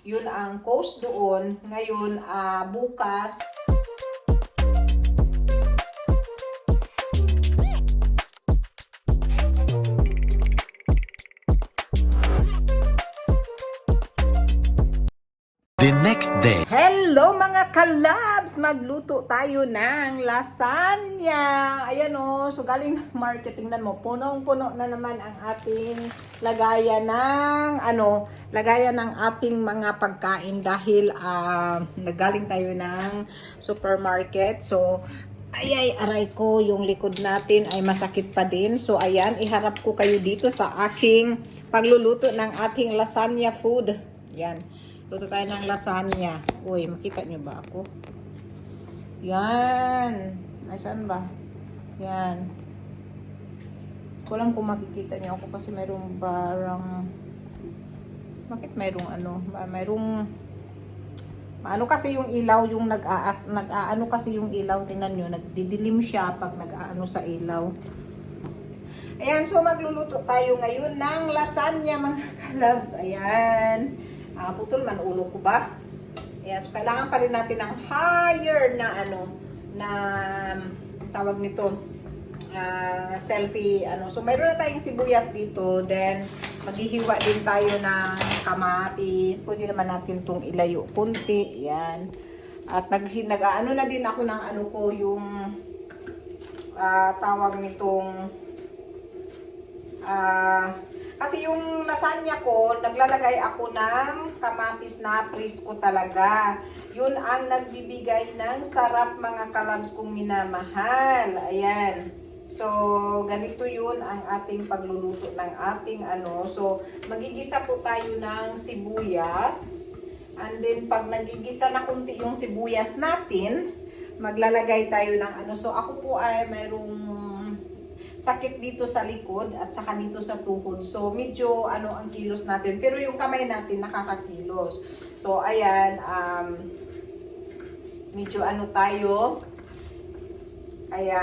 Yun ang coast doon. Ngayon, bukas. The next day. Hello mga kalabs! Magluto tayo ng lasagna. Ayan o, so galing marketing na mo. Punong-puno na naman ang ating lagayan ng ating mga pagkain dahil nagaling tayo ng supermarket. So, aray ko, yung likod natin ay masakit pa din. So, ayan, iharap ko kayo dito sa aking pagluluto ng ating lasagna food. Yan. Luto tayo ng lasagna. Uy, makita nyo ba ako? Yan. Ay, saan ba? Yan. Kulang kung makikita nyo ako kasi mayroong barang... Bakit mayroong mayroong... Ano kasi yung ilaw, yung nag-aano kasi yung ilaw. Tingnan nyo, nagdidilim siya pag nag-aano sa ilaw. Ayan, so magluluto tayo ngayon ng lasagna mga kalabs. Ayan. Putol man ulo ko ba? Ayan, so kailangan pa rin natin ng higher na na tawag nito, selfie, So mayroon na tayong sibuyas dito, then maghihiwa din tayo ng kamatis. Pwede naman natin itong ilayo kunti, yan. At nag-ano na din ako ng yung tawag nitong kasi yung lasagna ko, naglalagay ako ng kamatis na presko talaga. Yun ang nagbibigay ng sarap mga kalabs kong minamahal. Ayan. So, ganito yun ang ating pagluluto ng ating So, magigisa po tayo ng sibuyas. And then, pag nagigisa na kunti yung sibuyas natin, maglalagay tayo ng So, ako po ay mayroong sakit dito sa likod at saka dito sa tuhod. So, medyo ang kilos natin. Pero yung kamay natin nakakakilos. So, ayan, medyo tayo. Kaya,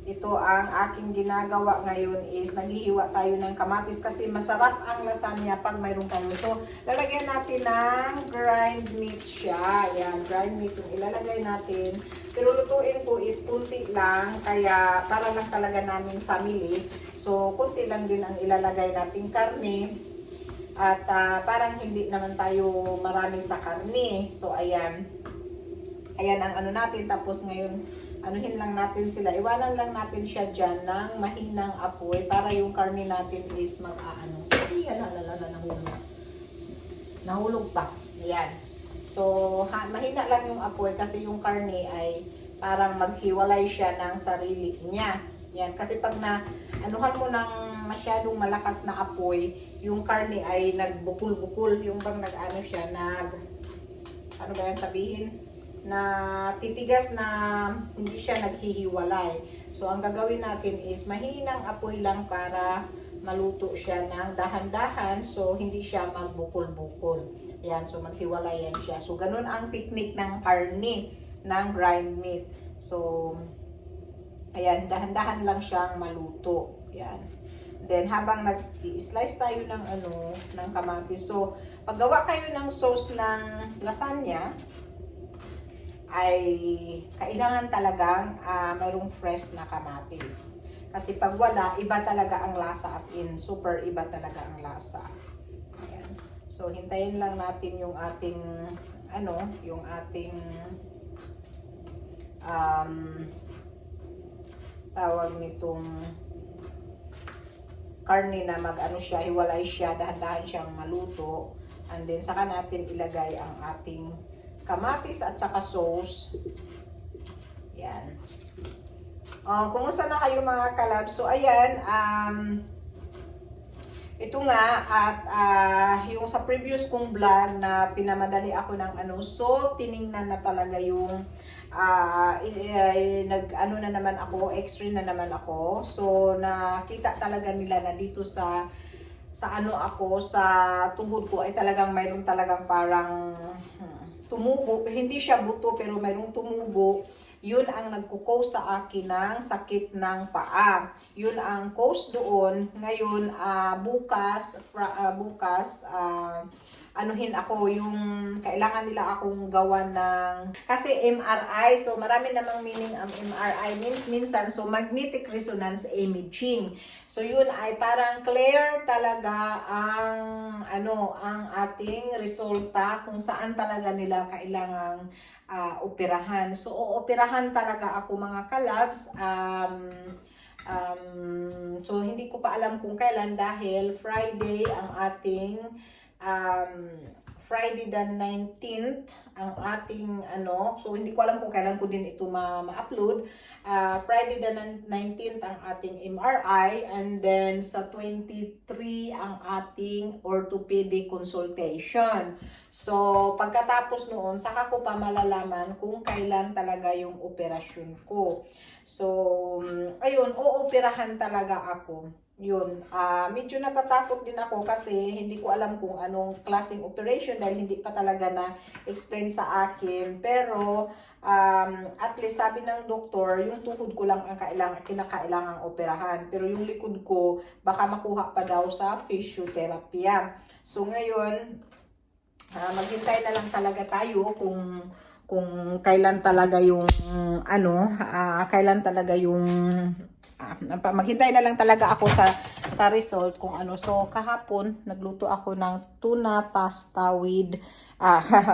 ito ang aking ginagawa ngayon is naghihiwa tayo ng kamatis kasi masarap ang lasagna pag mayroon tayo. So, lalagyan natin ng grind meat siya. Ayan, grind meat yung ilalagay natin. Pero lutuin ko is kunti lang, kaya para lang talaga namin family. So, kunti lang din ang ilalagay nating karne. At parang hindi naman tayo marami sa karne. So, ayan. Ayan ang natin. Tapos ngayon, anuhin lang natin sila. Iwanan lang natin siya dyan ng mahinang apoy para yung karne natin is Ayan, nahulog. Nahulog pa. Ayan. So, mahina lang yung apoy kasi yung karne ay parang maghiwalay siya ng sarili niya. Yan. Kasi pag anuhan mo ng masyadong malakas na apoy, yung karne ay nagbukul-bukul. Yung bang siya, ano ba yan sabihin? Na titigas na hindi siya naghihiwalay. So, ang gagawin natin is mahinang apoy lang para maluto siya ng dahan-dahan. So, hindi siya magbukol-bukol. Ayan, so maghiwalay yan siya. So, ganun ang technique ng karne, ng grind meat. So, ayan, dahan-dahan lang siyang maluto. Ayan. Then, habang nag-slice tayo ng ng kamatis. So, paggawa kayo ng sauce ng lasagna, ay kailangan talagang mayroong fresh na kamatis. Kasi pag wala, iba talaga ang lasa, as in super iba talaga ang lasa. Ayan. So, hintayin lang natin yung ating yung ating tawag nitong karne na siya, hiwalay siya, dahan-dahan siyang maluto. And then, saka natin ilagay ang ating kamatis at saka sauce. Yan. Kumusta na kayo mga kalab? So, ayan, ito nga, at yung sa previous kong vlog na pinamadali ako ng so tiningnan na talaga yung na naman ako, extreme na naman ako. So, nakita talaga nila na dito sa ako, sa tuhod ko ay talagang mayroon talagang parang tumubo, hindi siya buto pero mayroong tumubo. Yun ang nagko-cause sa akin ng sakit ng paa. Yun ang cause doon. Ngayon, bukas anuhin ako, yung kailangan nila akong gawa ng, kasi MRI, so marami namang meaning ang MRI, means minsan, so magnetic resonance imaging. So yun ay parang clear talaga ang, ang ating resulta kung saan talaga nila kailangang operahan. So ooperahan talaga ako mga kalabs, so hindi ko pa alam kung kailan dahil Friday ang ating Friday the 19th ang ating so hindi ko alam kung kailan ko din ito ma-upload. Friday the 19th ang ating MRI, and then sa 23 ang ating orthopedic consultation. So pagkatapos noon, saka ko pa malalaman kung kailan talaga yung operasyon ko. So ayun, ooperahan talaga ako. Yun, medyo natatakot din ako kasi hindi ko alam kung anong klaseng operation dahil hindi pa talaga na-explain sa akin. Pero, at least sabi ng doktor, yung tuhod ko lang ang kinakailangang operahan. Pero yung likod ko, baka makuha pa daw sa physiotherapy. So ngayon, maghintay na lang talaga tayo kung kailan talaga yung, kailan talaga yung, maghintay na lang talaga ako sa result kung ano. So kahapon nagluto ako ng tuna pasta with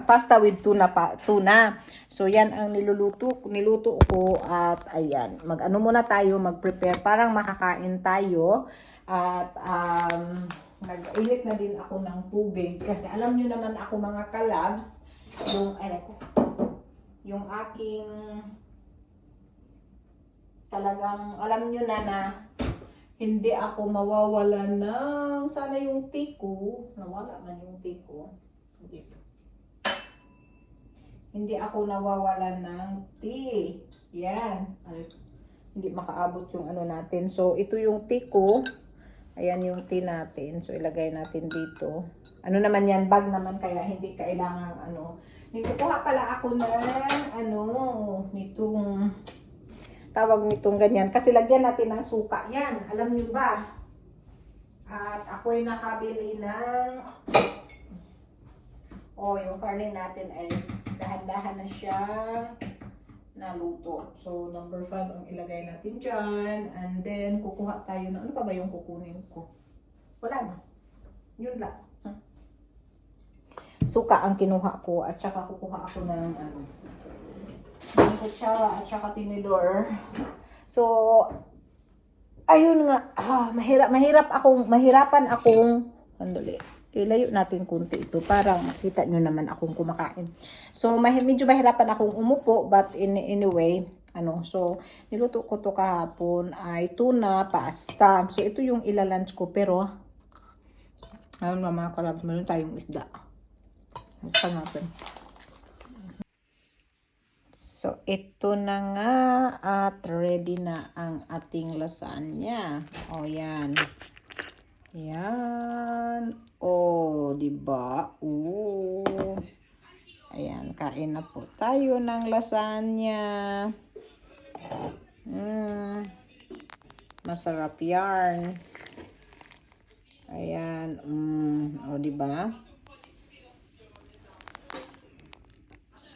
pasta with tuna. So yan ang niluto ko at ayan. Muna tayo, mag-prepare parang makakain tayo at nag-init na din ako ng tubig kasi alam niyo naman ako mga kalabs, yung aking talagang alam nyo na hindi ako mawawala ng sana yung tiko. Nawala man yung tiko. Dito. Hindi ako nawawala ng tea. Yan. Ay, hindi makaabot yung natin. So, ito yung tiko. Ayan yung tea natin. So, ilagay natin dito. Ano naman yan? Bag naman kaya hindi kailangan Nikukuha pala ako ng nitong tawag nitong ganyan. Kasi lagyan natin ng suka. Yan. Alam niyo ba? At ako'y nakabili ng yung karne natin ay dahan-dahan na siya naluto. So, number 5 ang ilagay natin dyan. And then, kukuha tayo ng ano pa ba yung kukunin ko? Wala na. Yun lang. Suka ang kinuha ko at saka kukuha ako ng kutsara at saka tinidor. So, ayun nga, mahirapan akong, ilayo natin kunti ito para makita nyo naman akong kumakain. So, medyo mahirapan akong umupo, but anyway, so, niluto ko to kahapon ay tuna pasta. So, ito yung ilalunch ko, pero, ayun nga mga kalabs, meron tayong isda. Buksan natin. So, ito na nga at ready na ang ating lasagna. O, yan. Yan. O, diba? O. Ayan, kain na po tayo ng lasagna. Masarap yarn. Ayan. O, diba?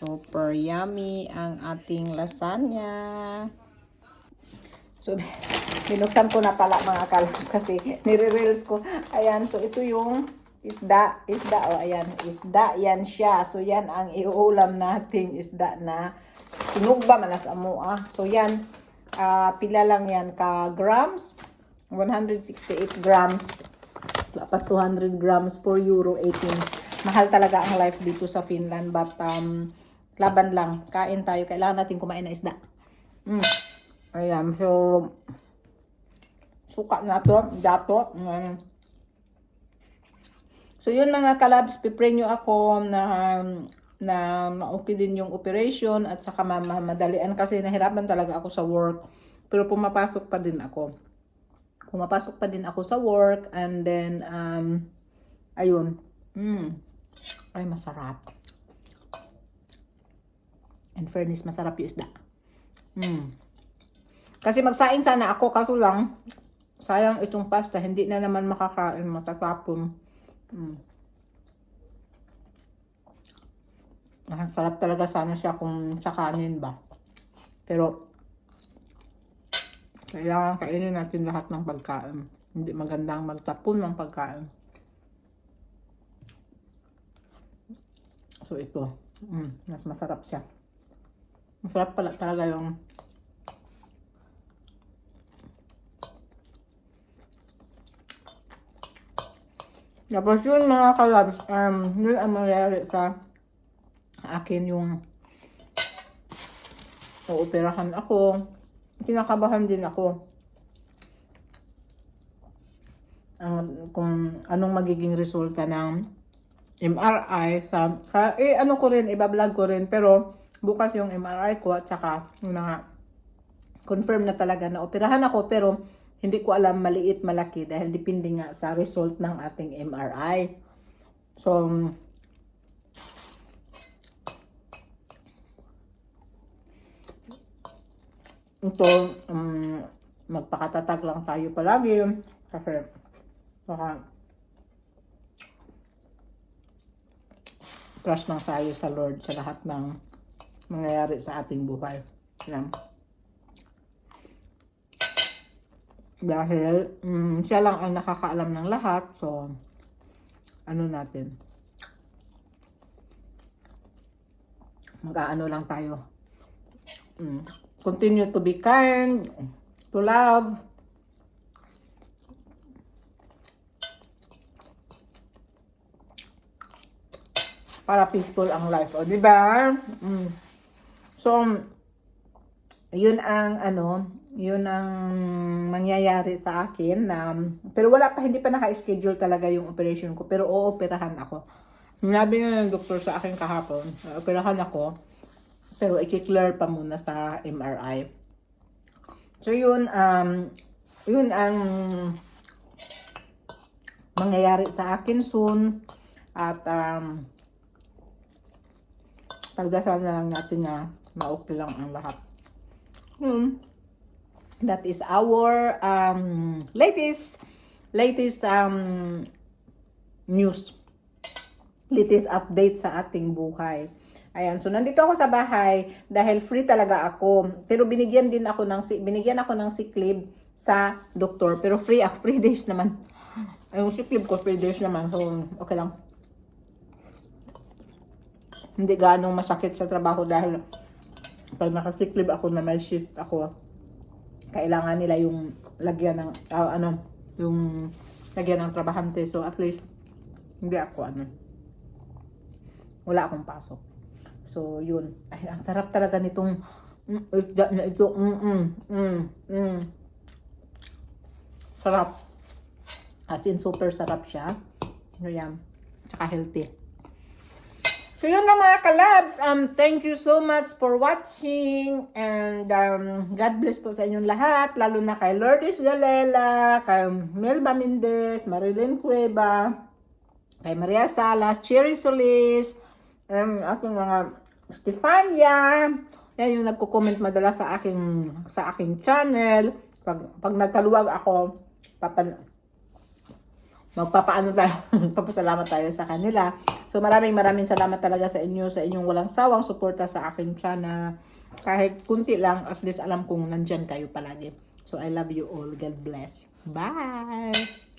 Super yummy ang ating lasagna. So, binuksan ko na pala mga kalab kasi nire-reels ko. Ayan, so ito yung isda. Ayan, isda. Yan siya. So, yan ang iuulam nating isda na sinugba manas amoa. So, yan. Pila lang yan ka grams. 168 grams. Plus 200 grams for €18. Mahal talaga ang life dito sa Finland. But, laban lang. Kain tayo. Kailangan natin kumain na isda. Ayan. So, suka na to. Dato. So, yun mga kalabs. Pipray nyo ako na ma-okay din yung operation. At saka madalian kasi nahirapan talaga ako sa work. Pero pumapasok pa din ako. Sa work. And then, ayun. Ay, masarap. In fairness, masarap yung isda. Kasi magsaing sana ako, kaso lang, sayang itong pasta, hindi na naman makakain, matatapon. Sarap talaga sana siya kung sa kanin ba. Pero, kailangan kainin natin lahat ng pagkain. Hindi magandang magtapon ng pagkain. So, ito. Mas masarap siya. Masarap pala talaga yung tapos yun mga kalabs, yun ang mangyayari sa akin yung uoperahan ako. Kinakabahan din ako. Kung anong magiging resulta ng MRI ano ko rin, iba-vlog ko rin, pero bukas yung MRI ko at saka yung confirm na talaga na operahan ako, pero hindi ko alam maliit, malaki dahil depende nga sa result ng ating MRI. So, ito, magpakatatag lang tayo palagi kasi baka trust lang tayo sa Lord sa lahat ng mangyayari sa ating buhay. Yan. Dahil siya lang ang nakakaalam ng lahat. So, ano natin? Mag-aano lang tayo. Continue to be kind, to love. Para peaceful ang life. O, diba? So, yun ang yun ang mangyayari sa akin na pero hindi pa naka-schedule talaga yung operation ko, pero ooperahan ako. Sinabi na ng doktor sa akin kahapon, operahan ako, pero i-clear pa muna sa MRI. So yun ang mangyayari sa akin soon at pagdasal na lang natin na ma-okay lang ang lahat. That is our latest news. Latest update sa ating buhay. Ayan, so nandito ako sa bahay dahil free talaga ako. Pero binigyan ako ng sick leave sa doktor. Pero free 3 days naman. Yung sick leave ko 3 days naman. So, okay lang. Hindi ganong masakit sa trabaho dahil pag naka-sick leave ako na may shift ako, kailangan nila yung lagyan ng yung lagyan ng trabahante. So at least hindi ako wala akong pasok. So yun, ay ang sarap talaga nitong ito. Sarap. As in super sarap siya. Ayan. Tsaka healthy. So yun na mga kalabs, thank you so much for watching and God bless po sa inyong lahat, lalo na kay Lourdes Galela, kay Melba Mendez, Marilyn Cueva, kay Maria Salas, Cherry Solis, ating mga Stefania, yan yung nagko-comment madalas sa aking channel. Pag nagkaluwag ako, magpapaano tayo, papasalamat tayo sa kanila. So maraming salamat talaga sa inyong walang sawang suporta sa aking channel. Kahit kunti lang, at least alam kong nandyan kayo palagi. So I love you all. God bless. Bye!